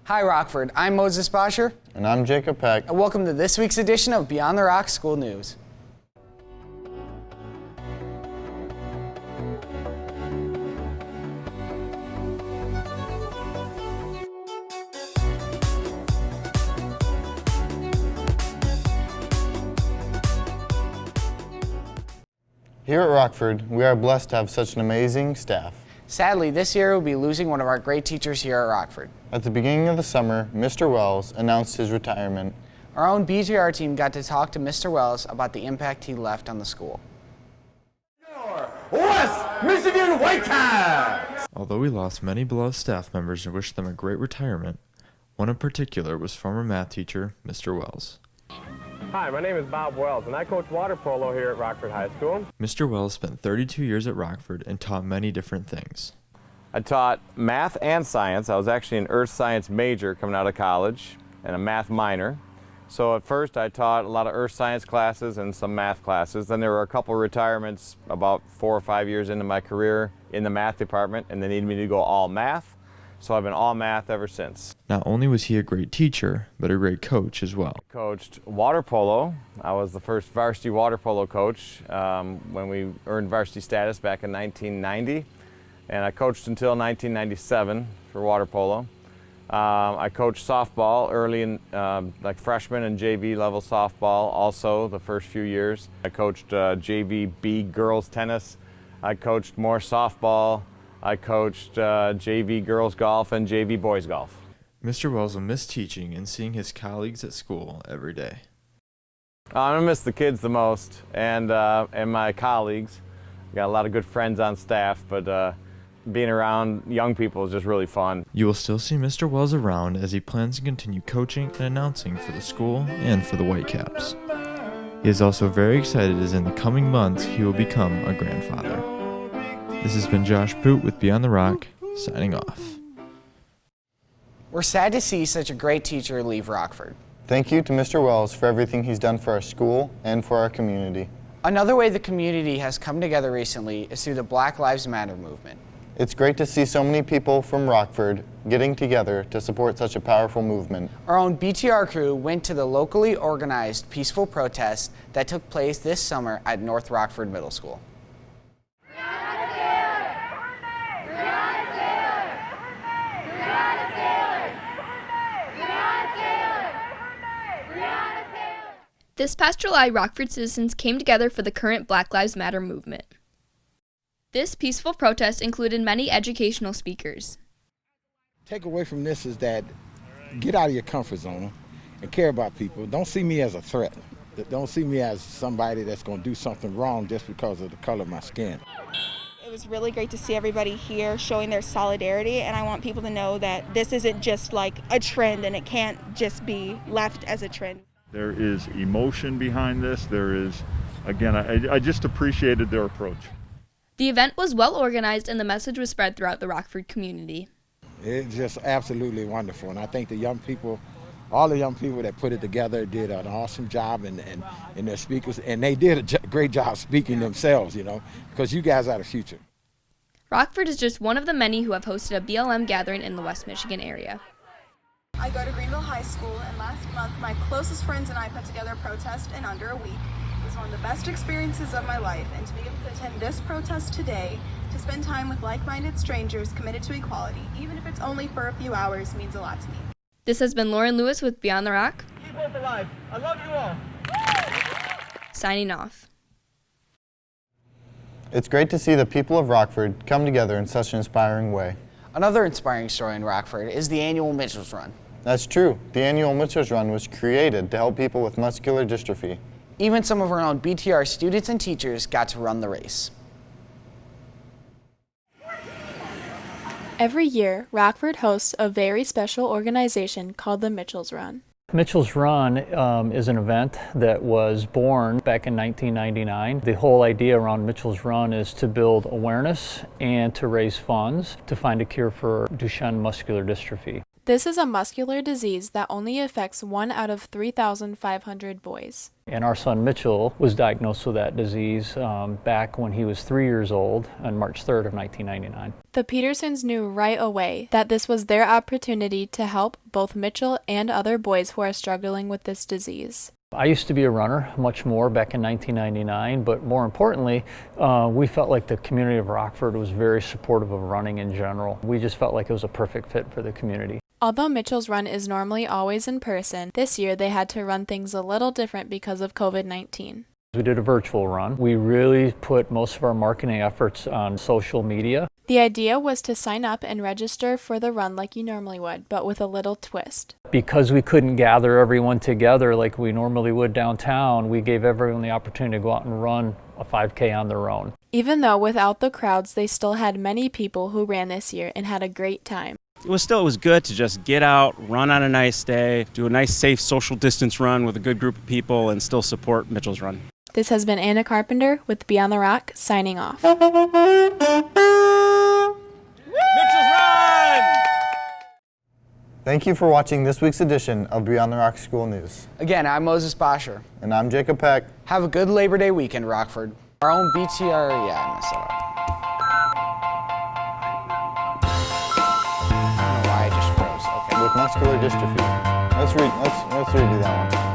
Hi Rockford, I'm Moses Bosher. And I'm Jacob Peck. And welcome to this week's edition of Beyond the Rock School News. Here at Rockford, we are blessed to have such an amazing staff. Sadly, this year we'll be losing one of our great teachers here at Rockford. At the beginning of the summer, Mr. Wells announced his retirement. Our own BTR team got to talk to Mr. Wells about the impact he left on the school. West Michigan Whitecaps! Although we lost many beloved staff members and wished them a great retirement, one in particular was former math teacher Mr. Wells. Hi, my name is Bob Wells, and I coach water polo here at Rockford High School. Mr. Wells spent 32 years at Rockford and taught many different things. I taught math and science. I was actually an earth science major coming out of college and a math minor. So at first I taught a lot of earth science classes and some math classes. Then there were a couple retirements about 4 or 5 years into my career in the math department, and they needed me to go all math. So I've been all math ever since. Not only was he a great teacher, but a great coach as well. Coached water polo. I was the first varsity water polo coach when we earned varsity status back in 1990. And I coached until 1997 for water polo. I coached softball early in like freshman and JV level softball also the first few years. I coached JV B girls tennis. I coached more softball. I coached JV girls golf and JV boys golf. Mr. Wells will miss teaching and seeing his colleagues at school every day. I'm gonna miss the kids the most and my colleagues. Got a lot of good friends on staff, but being around young people is just really fun. You will still see Mr. Wells around as he plans to continue coaching and announcing for the school and for the Whitecaps. He is also very excited as in the coming months he will become a grandfather. This has been Josh Poot with Beyond the Rock, signing off. We're sad to see such a great teacher leave Rockford. Thank you to Mr. Wells for everything he's done for our school and for our community. Another way the community has come together recently is through the Black Lives Matter movement. It's great to see so many people from Rockford getting together to support such a powerful movement. Our own BTR crew went to the locally organized peaceful protest that took place this summer at North Rockford Middle School. This past July, Rockford citizens came together for the current Black Lives Matter movement. This peaceful protest included many educational speakers. Take away from this is that get out of your comfort zone and care about people. Don't see me as a threat. Don't see me as somebody that's going to do something wrong just because of the color of my skin. It was really great to see everybody here showing their solidarity, and I want people to know that this isn't just like a trend and it can't just be left as a trend. There is emotion behind this. There is, again, I just appreciated their approach. The event was well organized and the message was spread throughout the Rockford community. It's just absolutely wonderful, and I think the young people, all the young people that put it together did an awesome job, and their speakers, and they did a great job speaking themselves, you know, because you guys are the future. Rockford is just one of the many who have hosted a BLM gathering in the West Michigan area. I go to Greenville High School, and last month my closest friends and I put together a protest in under a week. It was one of the best experiences of my life, and to be able to attend this protest today, to spend time with like-minded strangers committed to equality, even if it's only for a few hours, means a lot to me. This has been Lauren Lewis with Beyond the Rock. Keep hope alive. I love you all. Signing off. It's great to see the people of Rockford come together in such an inspiring way. Another inspiring story in Rockford is the annual Mitchell's Run. That's true. The annual Mitchell's Run was created to help people with muscular dystrophy. Even some of our own BTR students and teachers got to run the race. Every year, Rockford hosts a very special organization called the Mitchell's Run. Mitchell's Run is an event that was born back in 1999. The whole idea around Mitchell's Run is to build awareness and to raise funds to find a cure for Duchenne muscular dystrophy. This is a muscular disease that only affects 1 out of 3,500 boys. And our son Mitchell was diagnosed with that disease back when he was 3 years old on March 3rd of 1999. The Petersons knew right away that this was their opportunity to help both Mitchell and other boys who are struggling with this disease. I used to be a runner much more back in 1999, but more importantly, we felt like the community of Rockford was very supportive of running in general. We just felt like it was a perfect fit for the community. Although Mitchell's Run is normally always in person, this year they had to run things a little different because of COVID-19. We did a virtual run. We really put most of our marketing efforts on social media. The idea was to sign up and register for the run like you normally would, but with a little twist. Because we couldn't gather everyone together like we normally would downtown, we gave everyone the opportunity to go out and run a 5K on their own. Even though without the crowds, they still had many people who ran this year and had a great time. It was good to just get out, run on a nice day, do a nice safe social distance run with a good group of people and still support Mitchell's Run. This has been Anna Carpenter with Beyond the Rock, signing off. Mitchell's Run! Thank you for watching this week's edition of Beyond the Rock School News. Again, I'm Moses Bosher. And I'm Jacob Peck. Have a good Labor Day weekend, Rockford. Our own BTR, I messed it up. I don't know why I just froze. Okay. With muscular dystrophy. Let's redo that one.